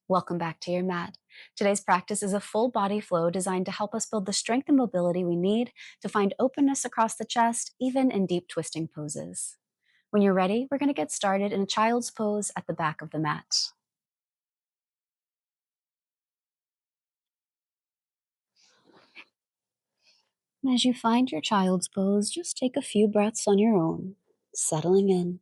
Welcome back to your mat. Today's practice is a full body flow designed to help us build the strength and mobility we need to find openness across the chest, even in deep twisting poses. When you're ready, we're going to get started in a child's pose at the back of the mat. As you find your child's pose, just take a few breaths on your own, settling in.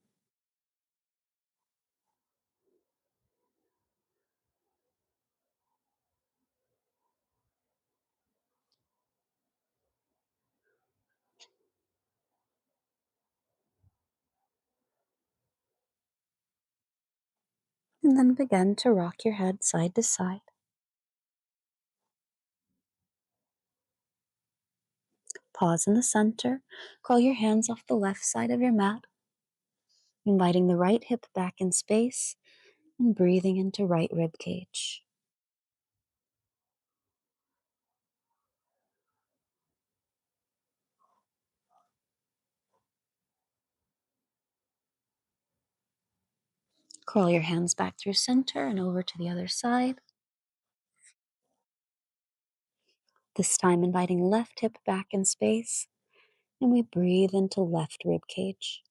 And then begin to rock your head side to side. Pause in the center. Crawl your hands off the left side of your mat, inviting the right hip back in space and breathing into right rib cage. Curl your hands back through center and over to the other side. This time inviting left hip back in space, and we breathe into left rib cage.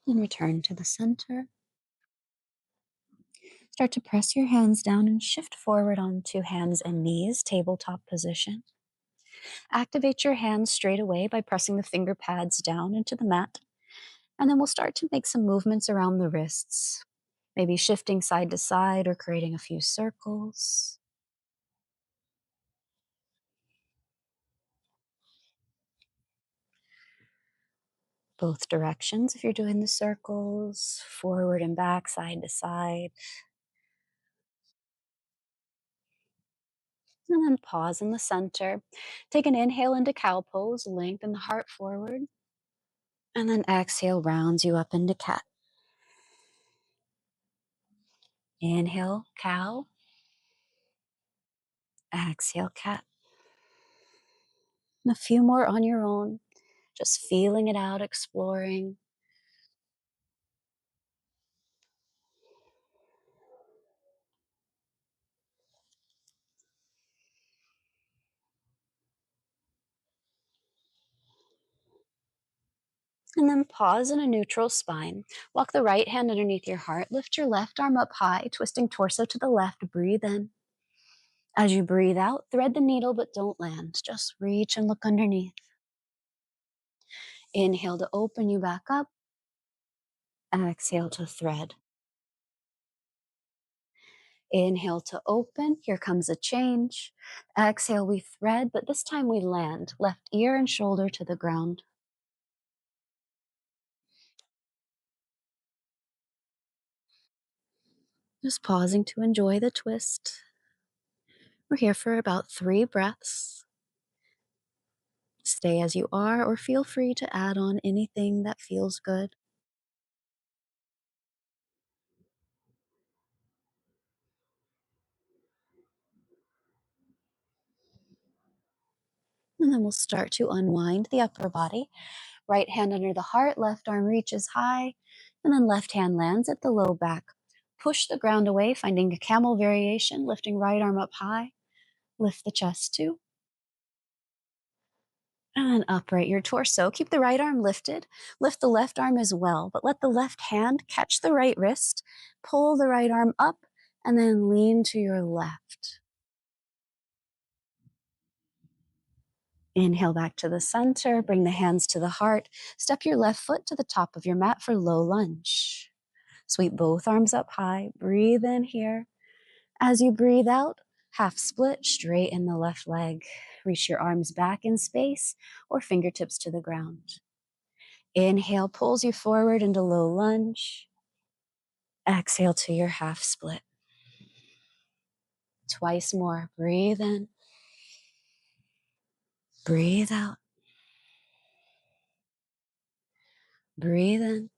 And return to the center. Start to press your hands down and shift forward onto hands and knees, tabletop position. Activate your hands straight away by pressing the finger pads down into the mat. And then we'll start to make some movements around the wrists, maybe shifting side to side or creating a few circles. Both directions if you're doing the circles, forward and back, side to side. And then pause in the center. Take an inhale into cow pose, lengthen the heart forward. And then exhale, rounds you up into cat. Inhale, cow. Exhale, cat. And a few more on your own, just feeling it out, exploring. And then pause in a neutral spine. Walk the right hand underneath your heart. Lift your left arm up high, twisting torso to the left. Breathe in. As you breathe out, thread the needle, but don't land. Just reach and look underneath. Inhale to open you back up. Exhale to thread. Inhale to open. Here comes a change. Exhale, we thread, but this time we land. Left ear and shoulder to the ground. Just pausing to enjoy the twist. We're here for about 3 breaths. Stay as you are, or feel free to add on anything that feels good. And then we'll start to unwind the upper body. Right hand under the heart, left arm reaches high, and then left hand lands at the low back. Push the ground away, finding a camel variation, lifting right arm up high. Lift the chest too. And upright your torso. Keep the right arm lifted. Lift the left arm as well, but let the left hand catch the right wrist. Pull the right arm up, and then lean to your left. Inhale back to the center. Bring the hands to the heart. Step your left foot to the top of your mat for low lunge. Sweep both arms up high. Breathe in here. As you breathe out, half split, straighten the left leg. Reach your arms back in space or fingertips to the ground. Inhale pulls you forward into low lunge. Exhale to your half split. Twice more. Breathe in. Breathe out. Breathe in.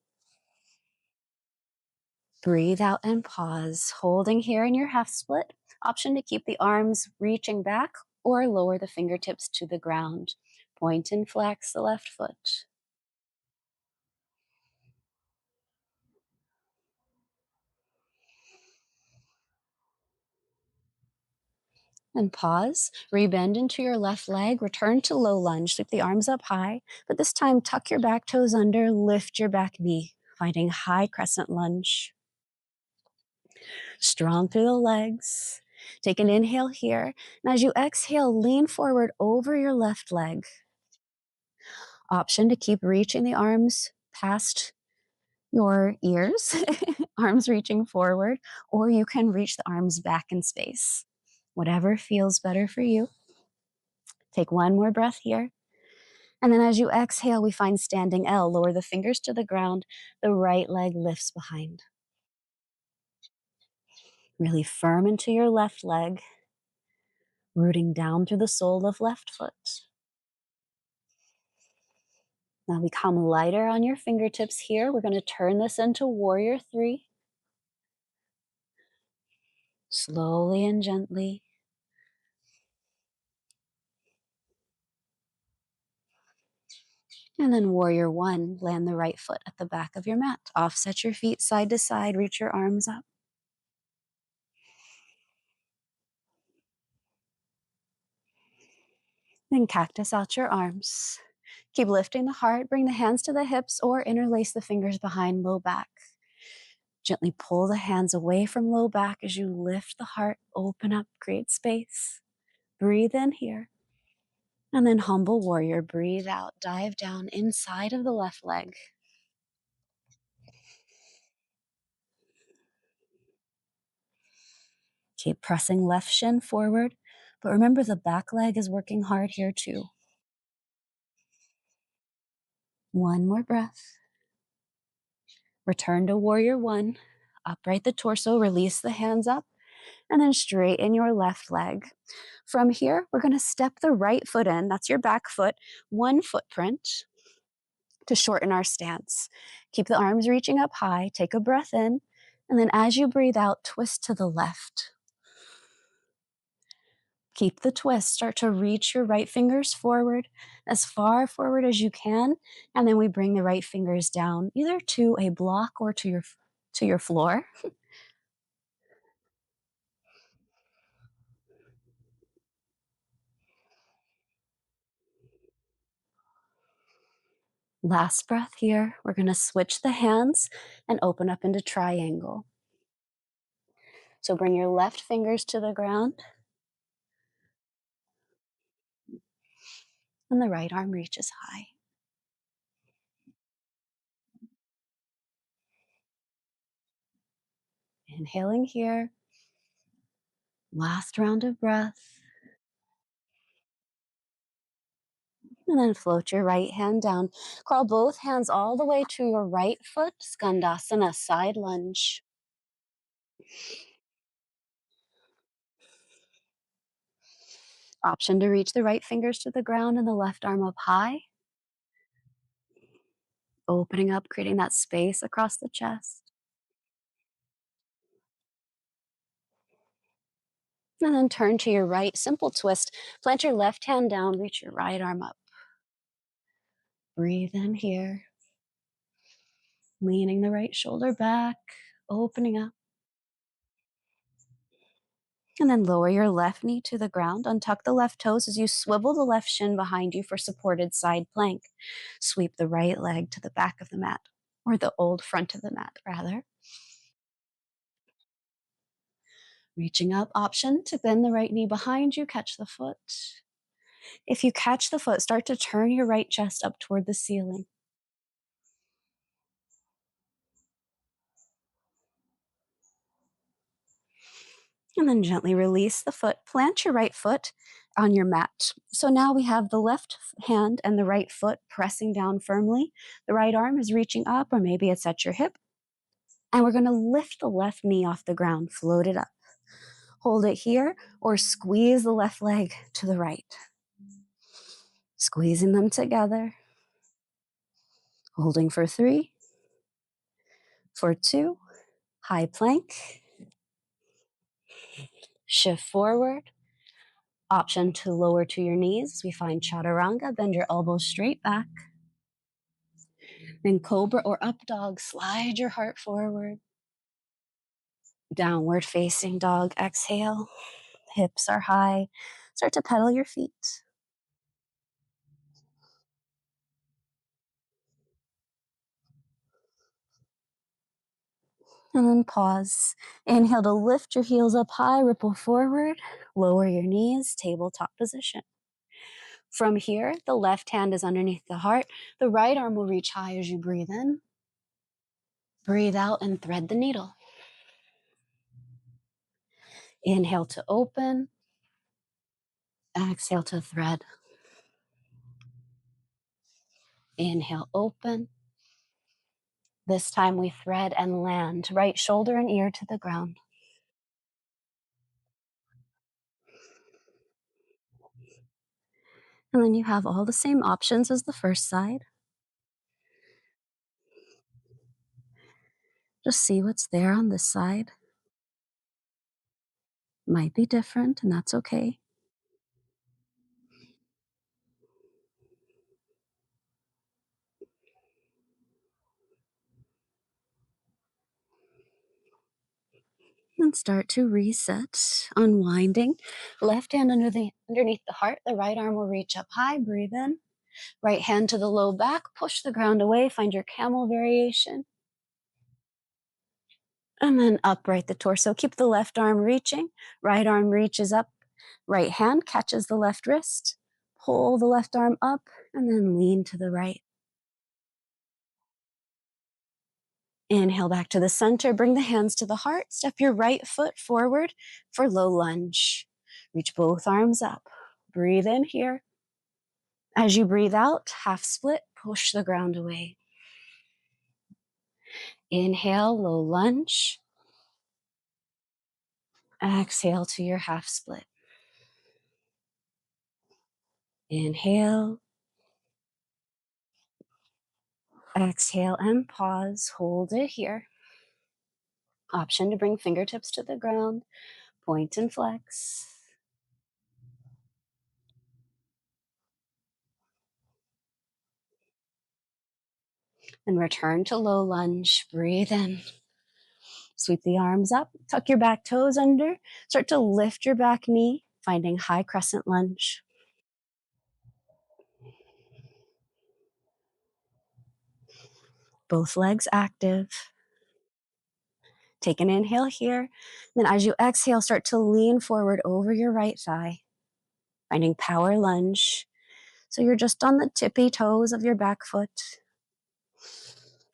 Breathe out and pause, holding here in your half split. Option to keep the arms reaching back or lower the fingertips to the ground. Point and flex the left foot. And pause, rebend into your left leg, return to low lunge, sweep the arms up high, but this time tuck your back toes under, lift your back knee, finding high crescent lunge. Strong through the legs. Take an inhale here, and as you exhale, lean forward over your left leg. Option to keep reaching the arms past your ears, arms reaching forward, or you can reach the arms back in space. Whatever feels better for you. Take one more breath here. And then as you exhale, we find standing L. Lower the fingers to the ground. The right leg lifts behind. Really firm into your left leg, rooting down through the sole of left foot. Now become lighter on your fingertips here. We're going to turn this into warrior 3. Slowly and gently. And then warrior 1, land the right foot at the back of your mat. Offset your feet side to side, reach your arms up. Then cactus out your arms. Keep lifting the heart, bring the hands to the hips or interlace the fingers behind low back. Gently pull the hands away from low back as you lift the heart, open up, create space. Breathe in here. And then humble warrior, breathe out, dive down inside of the left leg. Keep pressing left shin forward, but remember the back leg is working hard here too. One more breath. Return to warrior 1. Upright the torso, release the hands up, and then straighten your left leg. From here, we're going to step the right foot in. That's your back foot. 1 footprint to shorten our stance. Keep the arms reaching up high. Take a breath in. And then as you breathe out, twist to the left. Keep the twist. Start to reach your right fingers forward, as far forward as you can. And then we bring the right fingers down, either to a block or to your floor. Last breath here. We're going to switch the hands and open up into triangle. So bring your left fingers to the ground. And the right arm reaches high. Inhaling here. Last round of breath. And then float your right hand down. Crawl both hands all the way to your right foot. Skandasana, side lunge. Option to reach the right fingers to the ground and the left arm up high. Opening up, creating that space across the chest. And then turn to your right, simple twist. Plant your left hand down, reach your right arm up. Breathe in here. Leaning the right shoulder back, opening up. And then lower your left knee to the ground. Untuck the left toes as you swivel the left shin behind you for supported side plank. Sweep the right leg to the back of the mat, or the old front of the mat, rather. Reaching up, option to bend the right knee behind you, catch the foot. If you catch the foot, start to turn your right chest up toward the ceiling. And then gently release the foot. Plant your right foot on your mat. So now we have the left hand and the right foot pressing down firmly. The right arm is reaching up, or maybe it's at your hip. And we're going to lift the left knee off the ground, float it up. Hold it here, or squeeze the left leg to the right. Squeezing them together. Holding for 3, for 2, high plank. Shift forward. Option to lower to your knees. We find chaturanga. Bend your elbows straight back. Then cobra or up dog. Slide your heart forward. Downward facing dog. Exhale. Hips are high. Start to pedal your feet. And then pause. Inhale to lift your heels up high, ripple forward, lower your knees, tabletop position. From here, the left hand is underneath the heart. The right arm will reach high as you breathe in. Breathe out and thread the needle. Inhale to open. Exhale to thread. Inhale, open. This time we thread and land, right shoulder and ear to the ground. And then you have all the same options as the first side. Just see what's there on this side. Might be different, and that's okay. And start to reset, unwinding. Left hand underneath the heart. The right arm will reach up high. Breathe in. Right hand to the low back. Push the ground away. Find your camel variation. And then upright the torso. Keep the left arm reaching. Right arm reaches up. Right hand catches the left wrist. Pull the left arm up and then lean to the right. Inhale back to the center. Bring the hands to the heart. Step your right foot forward for low lunge. Reach both arms up. Breathe in here. As you breathe out, half split, push the ground away. Inhale, low lunge. Exhale to your half split. Inhale. Exhale and pause. Hold it here. Option to bring fingertips to the ground. Point and flex. And return to low lunge. Breathe in. Sweep the arms up. Tuck your back toes under. Start to lift your back knee, finding high crescent lunge. Both legs active. Take an inhale here. Then as you exhale, start to lean forward over your right thigh, finding power lunge. So you're just on the tippy toes of your back foot.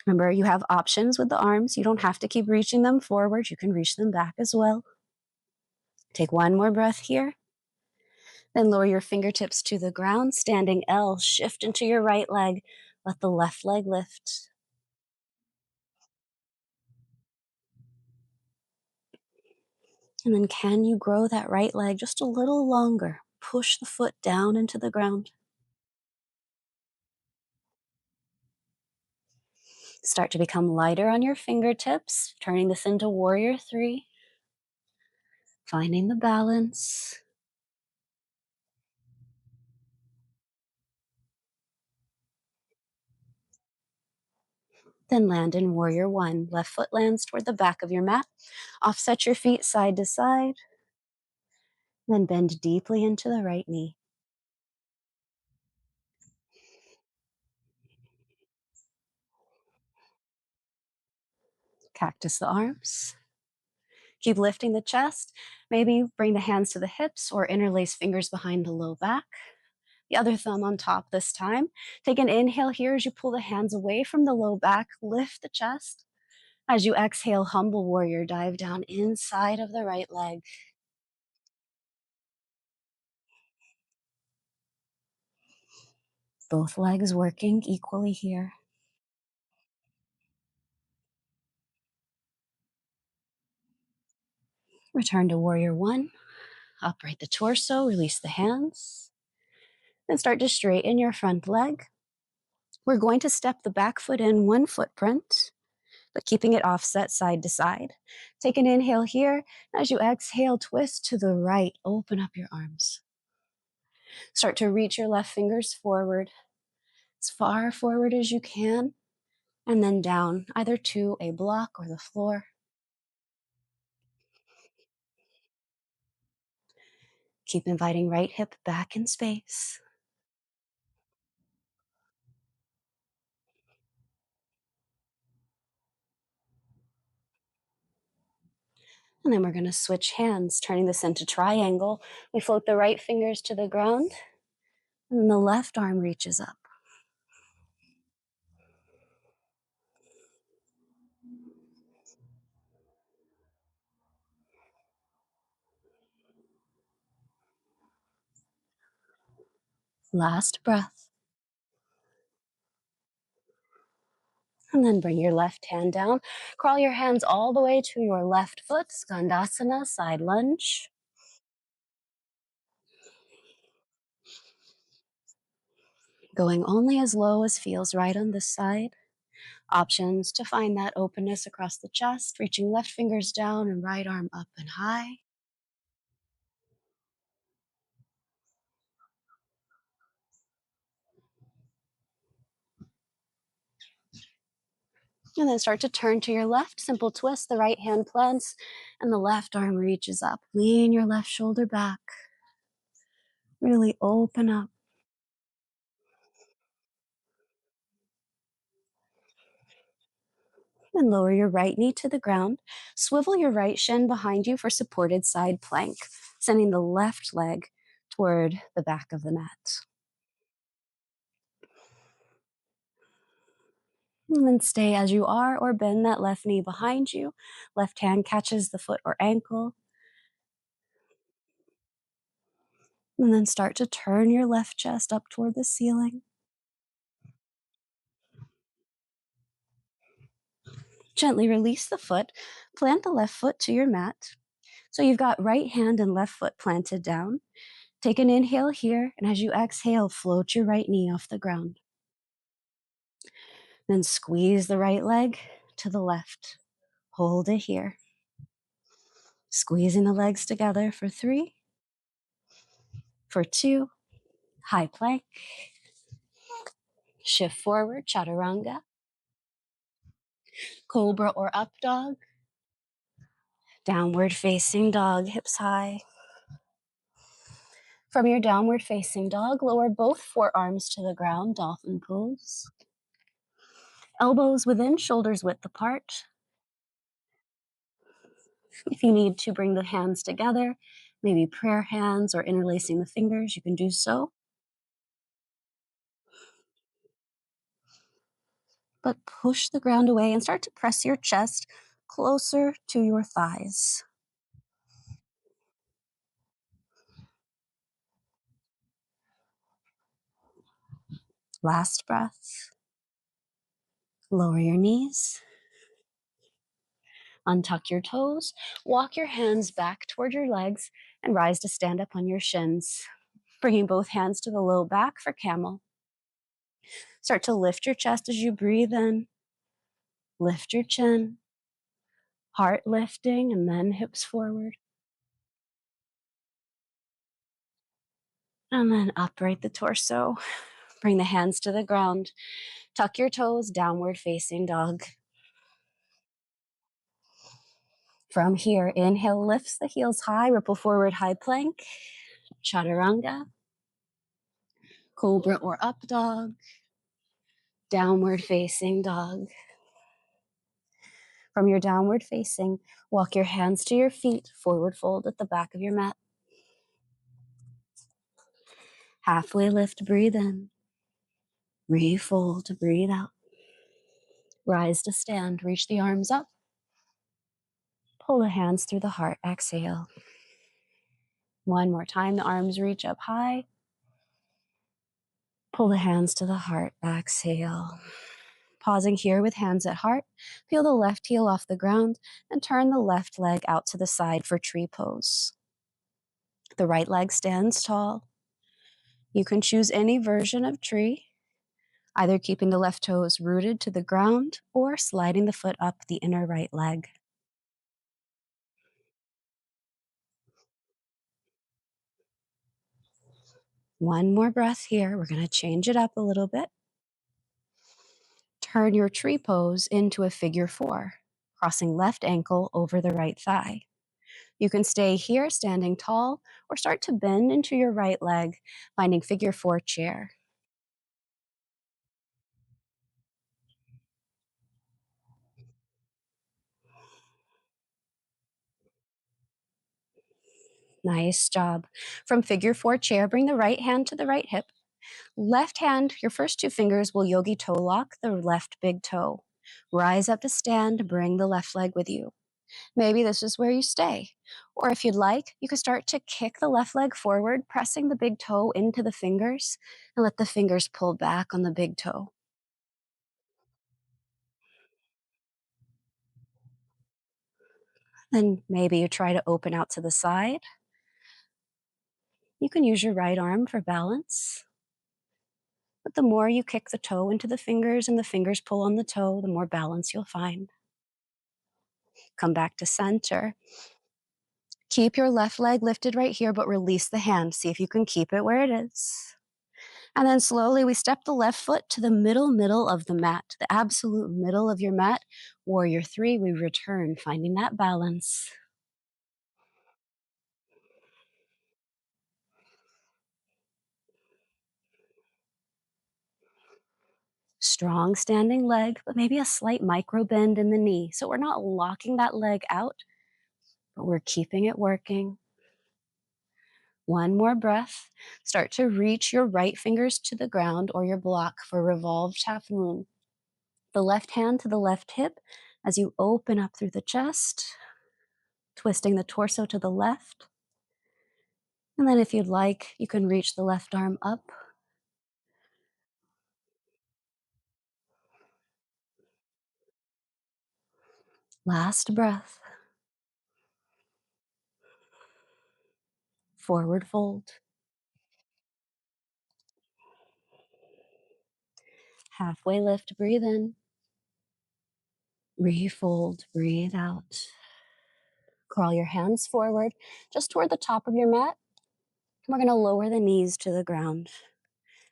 Remember, you have options with the arms. You don't have to keep reaching them forward. You can reach them back as well. Take one more breath here. Then lower your fingertips to the ground. Standing L, shift into your right leg. Let the left leg lift. And then can you grow that right leg just a little longer? Push the foot down into the ground. Start to become lighter on your fingertips, turning this into warrior 3. Finding the balance. Then land in warrior 1. Left foot lands toward the back of your mat. Offset your feet side to side. Then bend deeply into the right knee. Cactus the arms. Keep lifting the chest. Maybe bring the hands to the hips or interlace fingers behind the low back. The other thumb on top this time. Take an inhale here as you pull the hands away from the low back. Lift the chest. As you exhale, humble warrior, dive down inside of the right leg. Both legs working equally here. Return to warrior 1. Upright the torso, release the hands. Then start to straighten your front leg. We're going to step the back foot in one footprint. but keeping it offset side to side. Take an inhale here. As you exhale, twist to the right. Open up your arms. Start to reach your left fingers forward, as far forward as you can, and then down, either to a block or the floor. Keep inviting right hip back in space. And then we're going to switch hands, turning this into triangle. We float the right fingers to the ground, and then the left arm reaches up. Last breath. And then bring your left hand down. Crawl your hands all the way to your left foot. Skandasana, side lunge. Going only as low as feels right on this side. Options to find that openness across the chest, reaching left fingers down and right arm up and high. And then start to turn to your left. Simple twist. The right hand plants and the left arm reaches up. Lean your left shoulder back. Really open up. And lower your right knee to the ground. Swivel your right shin behind you for supported side plank, sending the left leg toward the back of the mat. And then stay as you are or bend that left knee behind you. Left hand catches the foot or ankle. And then start to turn your left chest up toward the ceiling. Gently release the foot. Plant the left foot to your mat. So you've got right hand and left foot planted down. Take an inhale here, and as you exhale, float your right knee off the ground. Then squeeze the right leg to the left. Hold it here. Squeezing the legs together for 3, for 2, high plank. Shift forward, chaturanga. Cobra or up dog. Downward facing dog, hips high. From your downward facing dog, lower both forearms to the ground, dolphin pose. Elbows within, shoulders width apart. If you need to bring the hands together, maybe prayer hands or interlacing the fingers, you can do so. But push the ground away and start to press your chest closer to your thighs. Last breath. Lower your knees. Untuck your toes. Walk your hands back toward your legs and rise to stand up on your shins. Bringing both hands to the low back for camel. Start to lift your chest as you breathe in. Lift your chin. Heart lifting and then hips forward. And then upright the torso. Bring the hands to the ground. Tuck your toes, downward facing dog. From here, inhale, lifts the heels high, ripple forward, high plank. Chaturanga. Cobra or up dog. Downward facing dog. From your downward facing, walk your hands to your feet, forward fold at the back of your mat. Halfway lift, breathe in. Refold, breathe out. Rise to stand, reach the arms up. Pull the hands through the heart, exhale. One more time, the arms reach up high. Pull the hands to the heart, exhale. Pausing here with hands at heart, peel the left heel off the ground and turn the left leg out to the side for tree pose. The right leg stands tall. You can choose any version of tree. either keeping the left toes rooted to the ground or sliding the foot up the inner right leg. One more breath here. We're going to change it up a little bit. Turn your tree pose into a figure 4, crossing left ankle over the right thigh. You can stay here standing tall or start to bend into your right leg, finding figure 4 chair. Nice job. From figure 4 chair, bring the right hand to the right hip. Left hand, your first 2 fingers will yogi toe lock the left big toe. Rise up to stand, bring the left leg with you. Maybe this is where you stay. Or if you'd like, you could start to kick the left leg forward, pressing the big toe into the fingers, and let the fingers pull back on the big toe. Then maybe you try to open out to the side. You can use your right arm for balance. But the more you kick the toe into the fingers and the fingers pull on the toe, the more balance you'll find. Come back to center. Keep your left leg lifted right here, but release the hand. See if you can keep it where it is. And then slowly we step the left foot to the middle of the mat, the absolute middle of your mat. Warrior 3, we return, finding that balance. Strong standing leg, but maybe a slight micro bend in the knee. So we're not locking that leg out, but we're keeping it working. One more breath. Start to reach your right fingers to the ground or your block for revolved half moon. The left hand to the left hip as you open up through the chest, twisting the torso to the left. And then if you'd like, you can reach the left arm up. Last breath. Forward fold. Halfway lift, breathe in. Refold, breathe out. Crawl your hands forward, just toward the top of your mat. We're going to lower the knees to the ground.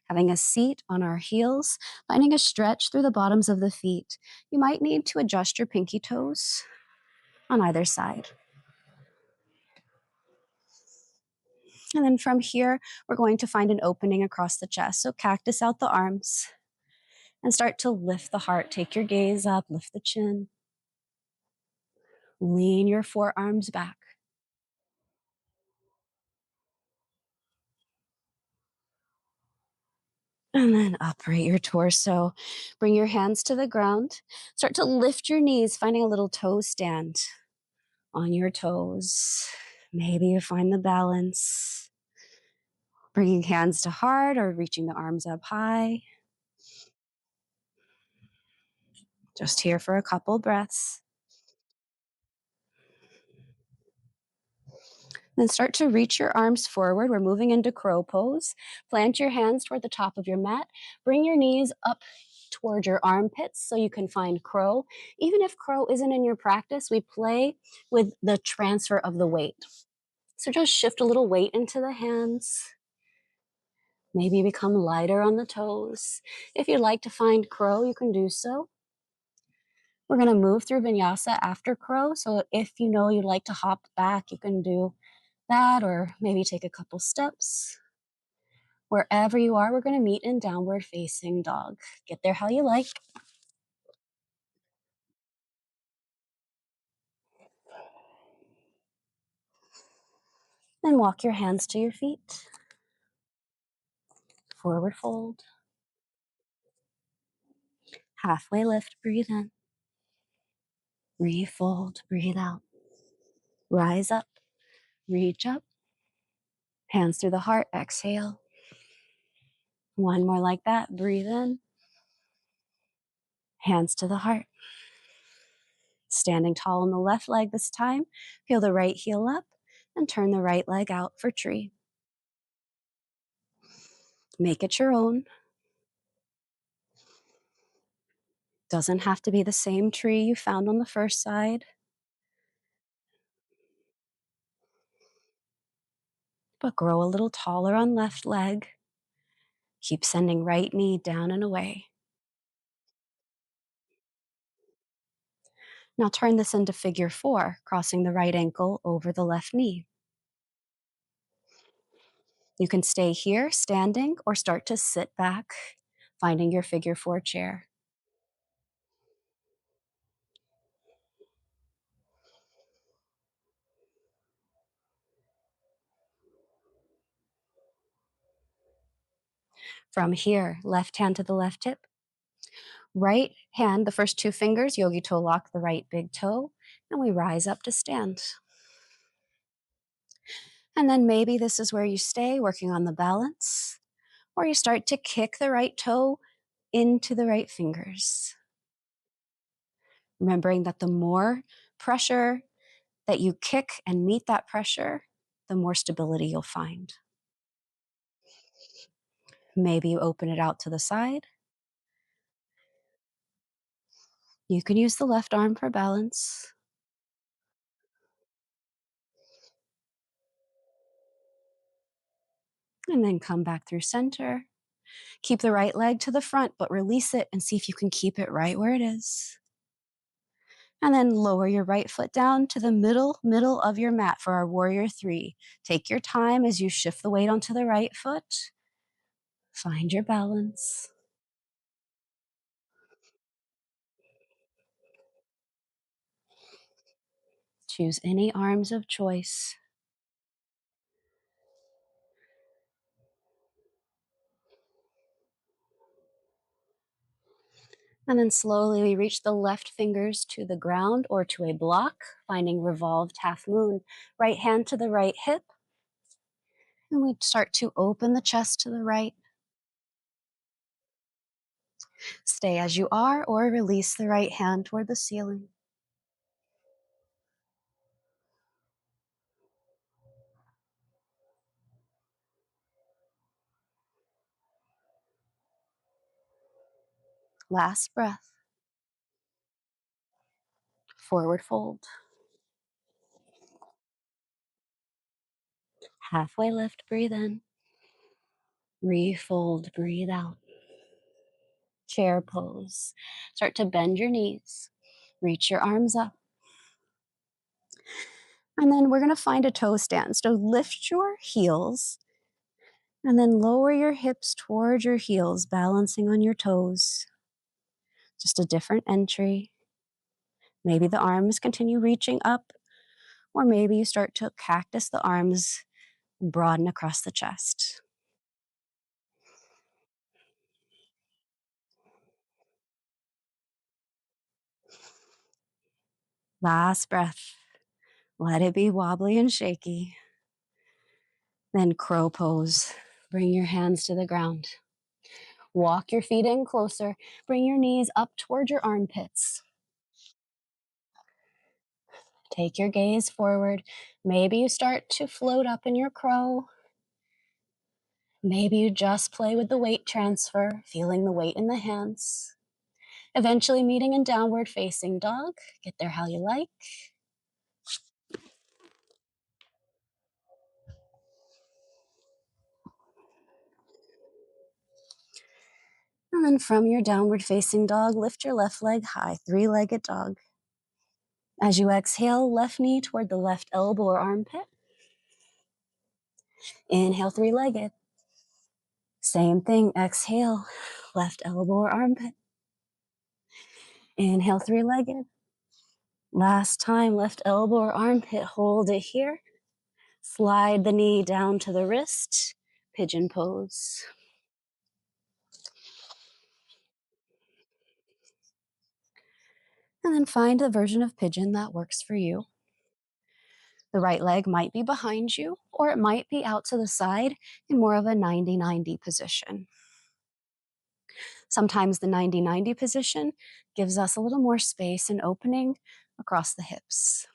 Having a seat on our heels, finding a stretch through the bottoms of the feet. You might need to adjust your pinky toes on either side. And then from here, we're going to find an opening across the chest. So cactus out the arms and start to lift the heart. Take your gaze up, lift the chin. Lean your forearms back. And then upright your torso. Bring your hands to the ground. Start to lift your knees, finding a little toe stand on your toes. Maybe you find the balance. Bringing hands to heart or reaching the arms up high. Just here for a couple breaths. Then start to reach your arms forward. We're moving into crow pose. Plant your hands toward the top of your mat. Bring your knees up toward your armpits so you can find crow. Even if crow isn't in your practice, we play with the transfer of the weight. So just shift a little weight into the hands. Maybe become lighter on the toes. If you'd like to find crow, you can do so. We're going to move through Vinyasa after crow. So if you know you'd like to hop back, you can do that, or maybe take a couple steps. Wherever you are, we're going to meet in downward facing dog. Get there how you like. Then walk your hands to your feet. Forward fold. Halfway lift, breathe in. Refold, breathe out. Rise up, reach up. Hands through the heart, exhale. One more like that, breathe in. Hands to the heart. Standing tall on the left leg this time. Peel the right heel up and turn the right leg out for tree. Make it your own. Doesn't have to be the same tree you found on the first side, but grow a little taller on left leg. Keep sending right knee down and away. Now turn this into figure 4, crossing the right ankle over the left knee. You can stay here, standing, or start to sit back, finding your figure 4 chair. From here, left hand to the left hip. Right hand, the first 2 fingers, yogi toe lock the right big toe, and we rise up to stand. And then maybe this is where you stay, working on the balance, or you start to kick the right toe into the right fingers. Remembering that the more pressure that you kick and meet that pressure, the more stability you'll find. Maybe you open it out to the side. You can use the left arm for balance. And then come back through center. Keep the right leg to the front, but release it and see if you can keep it right where it is. And then lower your right foot down to the middle of your mat for our warrior 3. Take your time as you shift the weight onto the right foot. Find your balance. Choose any arms of choice. And then slowly we reach the left fingers to the ground or to a block, finding revolved half moon. Right hand to the right hip. And we start to open the chest to the right. Stay as you are or release the right hand toward the ceiling. Last breath. Forward fold. Halfway lift, breathe in. Refold, breathe out. Chair pose. Start to bend your knees. Reach your arms up. And then we're going to find a toe stand. So lift your heels and then lower your hips towards your heels, balancing on your toes. Just a different entry. Maybe the arms continue reaching up, or maybe you start to cactus the arms and broaden across the chest. Last breath. Let it be wobbly and shaky. Then crow pose. Bring your hands to the ground. Walk your feet in closer. Bring your knees up toward your armpits. Take your gaze forward. Maybe you start to float up in your crow. Maybe you just play with the weight transfer, feeling the weight in the hands. Eventually meeting in downward facing dog. Get there how you like. And then from your downward facing dog, lift your left leg high, 3-legged dog. As you exhale, left knee toward the left elbow or armpit. Inhale, 3-legged. Same thing, exhale, left elbow or armpit. Inhale, 3-legged. Last time, left elbow or armpit, hold it here. Slide the knee down to the wrist, pigeon pose. And then find a version of pigeon that works for you. The right leg might be behind you, or it might be out to the side in more of a 90-90 position. Sometimes the 90-90 position gives us a little more space and opening across the hips.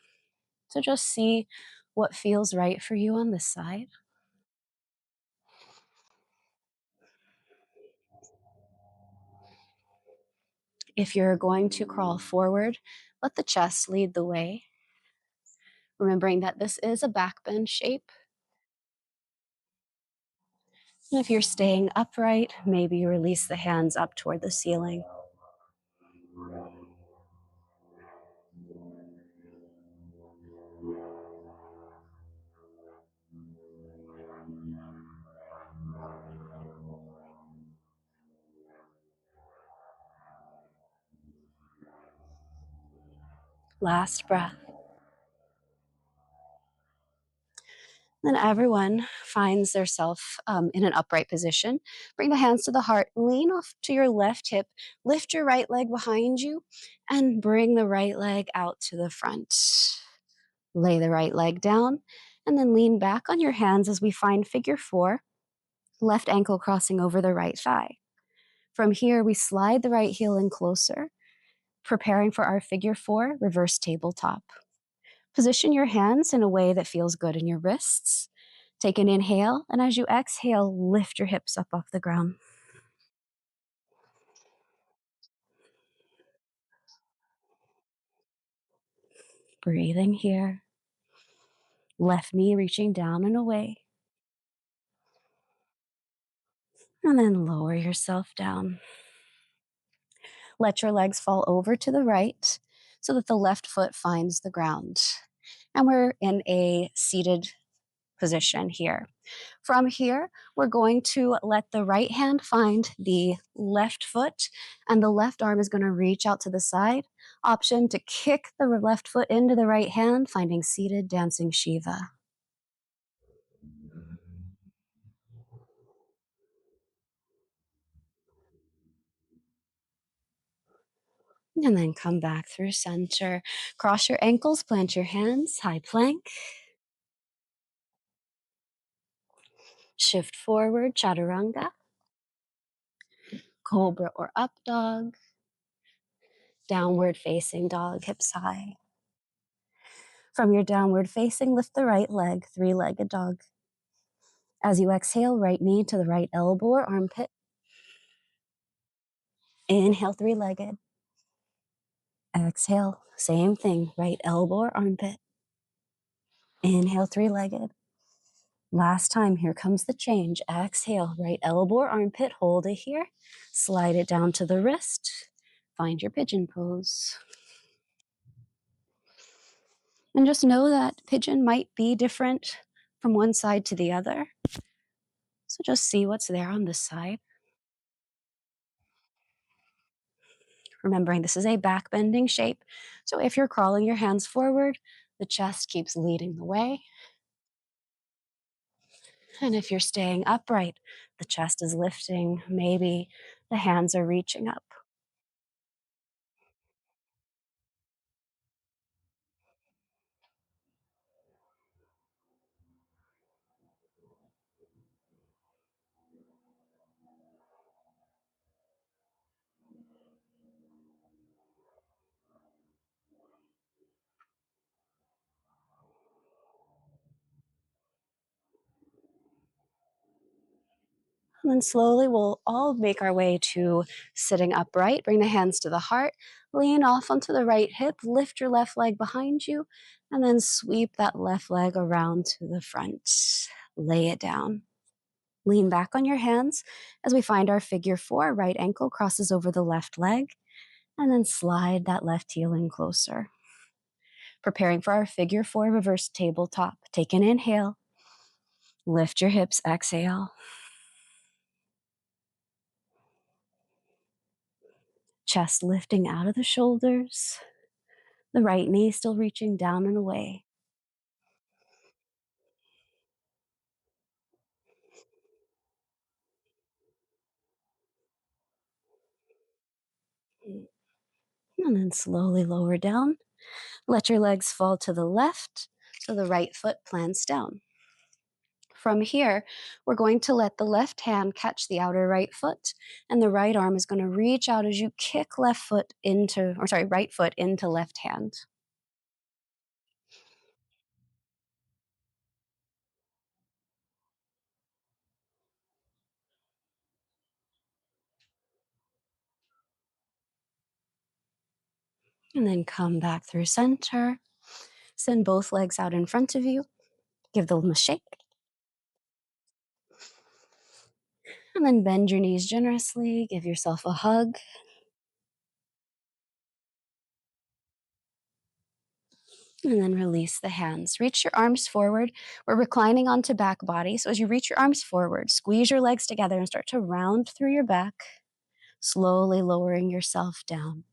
So just see what feels right for you on this side. If you're going to crawl forward, let the chest lead the way, remembering that this is a back bend shape. And if you're staying upright, maybe you release the hands up toward the ceiling. Last breath. Then everyone finds themselves in an upright position. Bring the hands to the heart, lean off to your left hip, lift your right leg behind you, and bring the right leg out to the front. Lay the right leg down, and then lean back on your hands as we find figure 4, left ankle crossing over the right thigh. From here, we slide the right heel in closer, preparing for our figure 4 reverse tabletop. Position your hands in a way that feels good in your wrists. Take an inhale, and as you exhale, lift your hips up off the ground. Breathing here. Left knee reaching down and away. And then lower yourself down. Let your legs fall over to the right so that the left foot finds the ground. And we're in a seated position here. From here, we're going to let the right hand find the left foot, and the left arm is going to reach out to the side. Option to kick the left foot into the right hand, finding seated dancing Shiva. And then come back through center. Cross your ankles, plant your hands, high plank. Shift forward, chaturanga. Cobra or up dog. Downward facing dog, hips high. From your downward facing, lift the right leg, three-legged dog. As you exhale, right knee to the right elbow or armpit. Inhale, three-legged. Exhale, same thing, right elbow or armpit. Inhale, three-legged. Last time, here comes the change. Exhale, right elbow or armpit, hold it here. Slide it down to the wrist. Find your pigeon pose. And just know that pigeon might be different from one side to the other. So just see what's there on this side. Remembering this is a back bending shape. So if you're crawling your hands forward, the chest keeps leading the way. And if you're staying upright, the chest is lifting. Maybe the hands are reaching up. And then slowly we'll all make our way to sitting upright. Bring the hands to the heart. Lean off onto the right hip. Lift your left leg behind you. And then sweep that left leg around to the front. Lay it down. Lean back on your hands as we find our figure 4. Right ankle crosses over the left leg. And then slide that left heel in closer. Preparing for our figure 4 reverse tabletop. Take an inhale. Lift your hips. Exhale. Chest lifting out of the shoulders. The right knee still reaching down and away. And then slowly lower down. Let your legs fall to the left so the right foot plants down. From here, we're going to let the left hand catch the outer right foot, and the right arm is going to reach out as you kick right foot into left hand. And then come back through center. Send both legs out in front of you. Give them a shake. And then bend your knees generously. Give yourself a hug. And then release the hands. Reach your arms forward. We're reclining onto back body. So as you reach your arms forward, squeeze your legs together and start to round through your back, slowly lowering yourself down.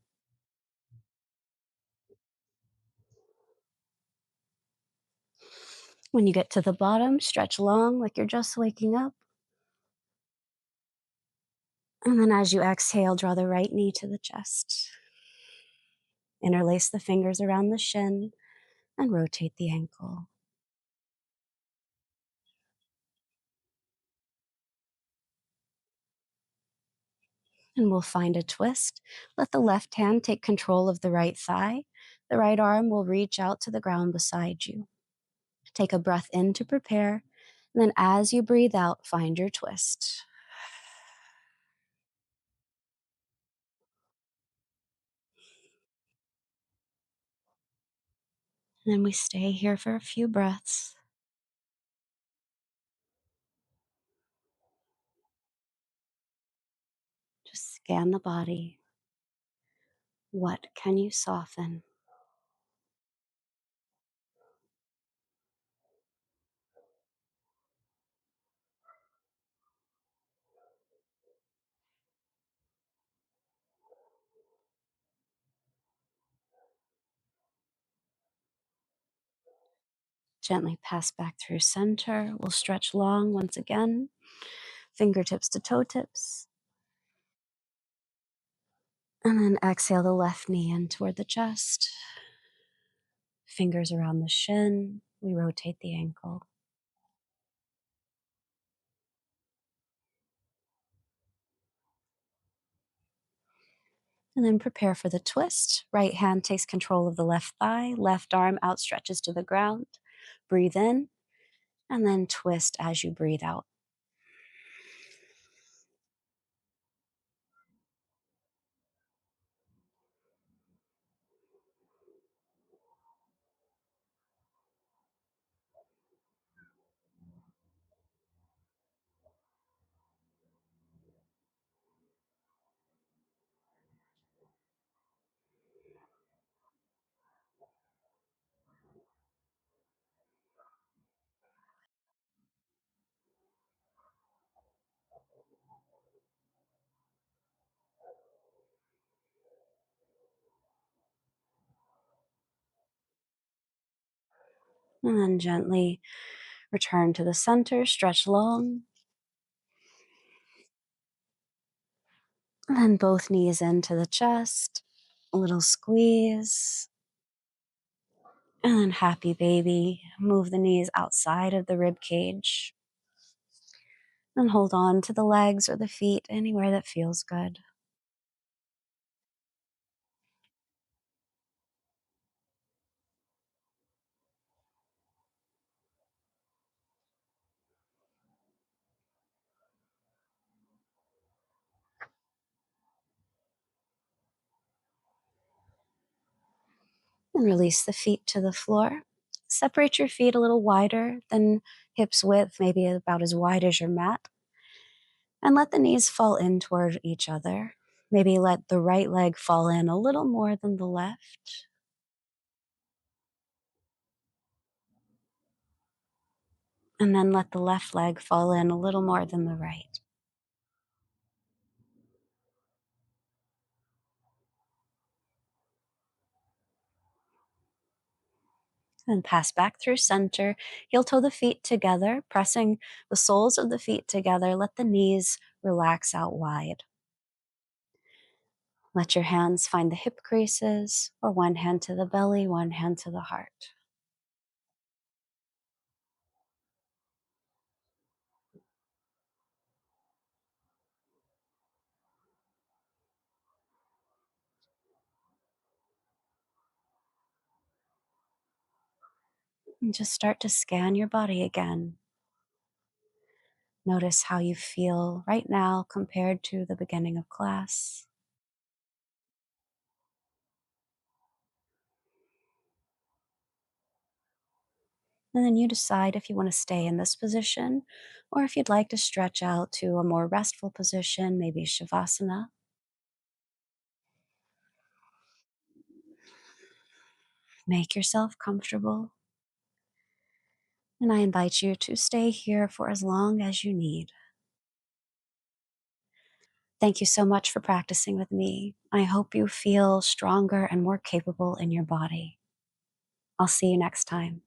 When you get to the bottom, stretch long like you're just waking up. And then as you exhale, draw the right knee to the chest. Interlace the fingers around the shin and rotate the ankle. And we'll find a twist. Let the left hand take control of the right thigh. The right arm will reach out to the ground beside you. Take a breath in to prepare. And then as you breathe out, find your twist. And then we stay here for a few breaths. Just scan the body. What can you soften? Gently pass back through center. We'll stretch long once again. Fingertips to toe tips. And then exhale the left knee in toward the chest. Fingers around the shin. We rotate the ankle. And then prepare for the twist. Right hand takes control of the left thigh. Left arm outstretches to the ground. Breathe in. And then twist as you breathe out. And then gently return to the center. Stretch long. And then both knees into the chest. A little squeeze. And then happy baby. Move the knees outside of the rib cage. And hold on to the legs or the feet anywhere that feels good. And release the feet to the floor. Separate your feet a little wider than hips width, maybe about as wide as your mat. And let the knees fall in toward each other. Maybe let the right leg fall in a little more than the left. And then let the left leg fall in a little more than the right. And pass back through center. Heel toe the feet together, pressing the soles of the feet together. Let the knees relax out wide. Let your hands find the hip creases, or one hand to the belly, one hand to the heart. And just start to scan your body again. Notice how you feel right now compared to the beginning of class. And then you decide if you want to stay in this position or if you'd like to stretch out to a more restful position, maybe Shavasana. Make yourself comfortable. And I invite you to stay here for as long as you need. Thank you so much for practicing with me. I hope you feel stronger and more capable in your body. I'll see you next time.